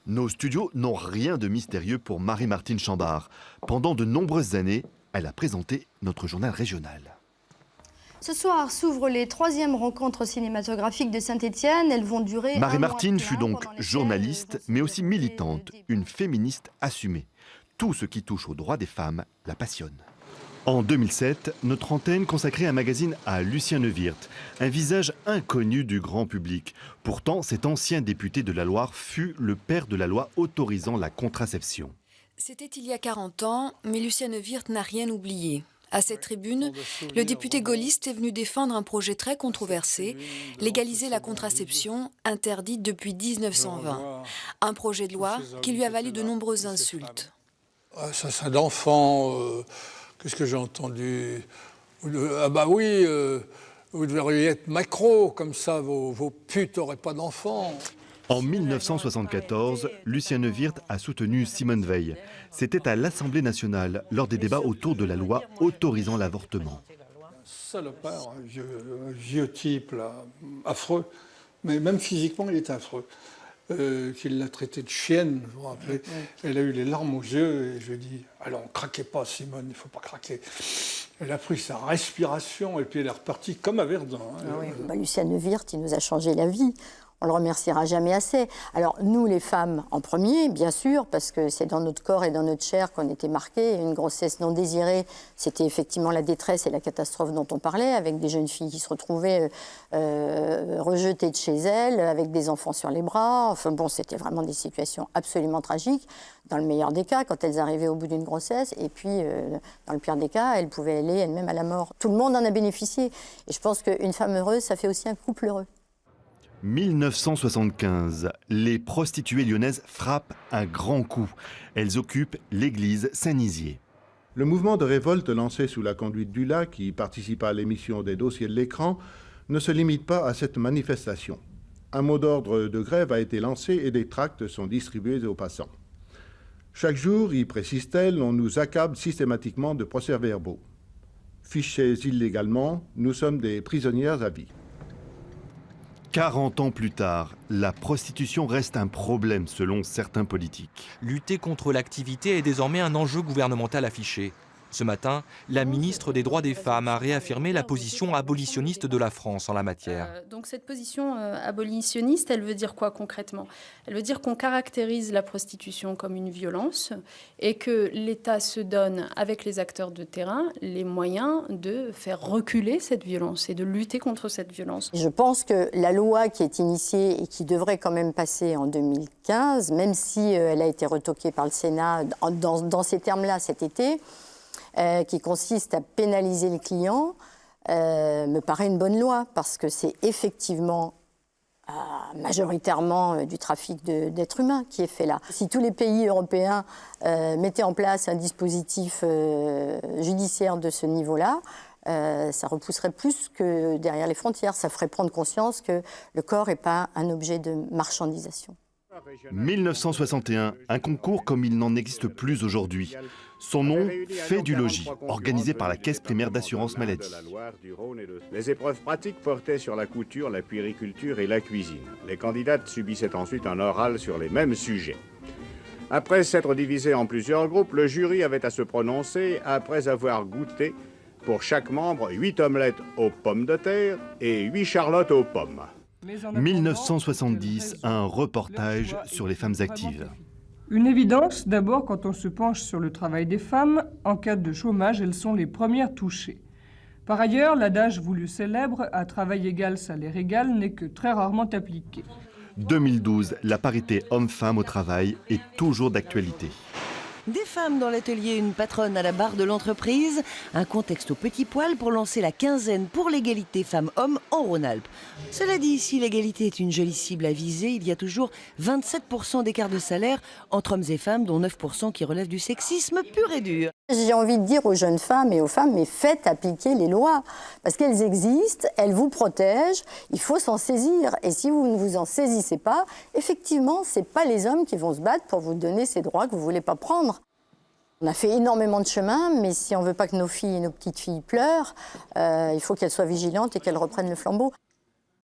Nos studios n'ont rien de mystérieux pour Marie-Martine Chambard. Pendant de nombreuses années, elle a présenté notre journal régional. Ce soir s'ouvrent les 3e rencontres cinématographiques de Saint-Étienne. Elles vont durer Marie-Martine fut donc journaliste, mais aussi militante, une féministe assumée. Tout ce qui touche aux droits des femmes la passionne. En 2007, notre antenne consacrait un magazine à Lucien Neuwirth, un visage inconnu du grand public. Pourtant, cet ancien député de la Loire fut le père de la loi autorisant la contraception. C'était il y a 40 ans, mais Lucien Neuwirth n'a rien oublié. À cette tribune, le député gaulliste est venu défendre un projet très controversé, légaliser la contraception, interdite depuis 1920. Un projet de loi qui lui a valu de nombreuses insultes. Ça d'enfant, qu'est-ce que j'ai entendu? Ah bah oui, vous devriez être macro, comme ça vos putes n'auraient pas d'enfants. En 1974, Lucien Neuwirth a soutenu Simone Veil. C'était à l'Assemblée nationale, lors des débats autour de la loi autorisant l'avortement. Salopard, géotype, là, affreux, mais même physiquement, il était affreux. Qu'il l'a traité de chienne, vous vous rappelez. Elle a eu les larmes aux yeux et je lui ai dit « Alors, craquez pas, Simone, il ne faut pas craquer ». Elle a pris sa respiration et puis elle est repartie comme à Verdun. Hein. Lucien Neuwirth, il nous a changé la vie. On le remerciera jamais assez. Alors, nous, les femmes, en premier, bien sûr, parce que c'est dans notre corps et dans notre chair qu'on était marqués. Une grossesse non désirée, c'était effectivement la détresse et la catastrophe dont on parlait, avec des jeunes filles qui se retrouvaient rejetées de chez elles, avec des enfants sur les bras. Enfin bon, c'était vraiment des situations absolument tragiques. Dans le meilleur des cas, quand elles arrivaient au bout d'une grossesse, et puis, dans le pire des cas, elles pouvaient aller elles-mêmes à la mort. Tout le monde en a bénéficié. Et je pense qu'une femme heureuse, ça fait aussi un couple heureux. 1975, les prostituées lyonnaises frappent un grand coup. Elles occupent l'église Saint-Nizier. Le mouvement de révolte lancé sous la conduite d'Ulla, qui participa à l'émission des dossiers de l'écran, ne se limite pas à cette manifestation. Un mot d'ordre de grève a été lancé et des tracts sont distribués aux passants. Chaque jour, y précise-t-elle, on nous accable systématiquement de procès-verbaux. Fichés illégalement, nous sommes des prisonnières à vie. 40 ans plus tard, la prostitution reste un problème selon certains politiques. Lutter contre l'activité est désormais un enjeu gouvernemental affiché. Ce matin, la ministre des Droits des Femmes a réaffirmé la position abolitionniste de la France en la matière. Donc cette position abolitionniste, elle veut dire quoi concrètement? Elle veut dire qu'on caractérise la prostitution comme une violence et que l'État se donne, avec les acteurs de terrain, les moyens de faire reculer cette violence et de lutter contre cette violence. Je pense que la loi qui est initiée et qui devrait quand même passer en 2015, même si elle a été retoquée par le Sénat dans ces termes-là cet été, qui consiste à pénaliser les clients, me paraît une bonne loi, parce que c'est effectivement majoritairement du trafic d'êtres humains qui est fait là. Si tous les pays européens mettaient en place un dispositif judiciaire de ce niveau-là, ça repousserait plus que derrière les frontières. Ça ferait prendre conscience que le corps n'est pas un objet de marchandisation. 1961, un concours comme il n'en existe plus aujourd'hui. Son nom, Fait du logis, organisé par la Caisse primaire d'assurance maladie. Les épreuves pratiques portaient sur la couture, la puériculture et la cuisine. Les candidates subissaient ensuite un oral sur les mêmes sujets. Après s'être divisé en plusieurs groupes, le jury avait à se prononcer après avoir goûté pour chaque membre 8 omelettes aux pommes de terre et 8 charlottes aux pommes. 1970, un reportage sur les femmes actives. Une évidence, d'abord, quand on se penche sur le travail des femmes, en cas de chômage, elles sont les premières touchées. Par ailleurs, l'adage voulu célèbre « à travail égal, salaire égal » n'est que très rarement appliqué. 2012, la parité homme-femme au travail est toujours d'actualité. Des femmes dans l'atelier, une patronne à la barre de l'entreprise, un contexte au petit poil pour lancer la quinzaine pour l'égalité femmes-hommes en Rhône-Alpes. Cela dit, si l'égalité est une jolie cible à viser, il y a toujours 27% d'écart de salaire entre hommes et femmes, dont 9% qui relèvent du sexisme pur et dur. J'ai envie de dire aux jeunes femmes et aux femmes, mais faites appliquer les lois, parce qu'elles existent, elles vous protègent, il faut s'en saisir. Et si vous ne vous en saisissez pas, effectivement, ce n'est pas les hommes qui vont se battre pour vous donner ces droits que vous ne voulez pas prendre. On a fait énormément de chemin, mais si on ne veut pas que nos filles et nos petites filles pleurent, il faut qu'elles soient vigilantes et qu'elles reprennent le flambeau.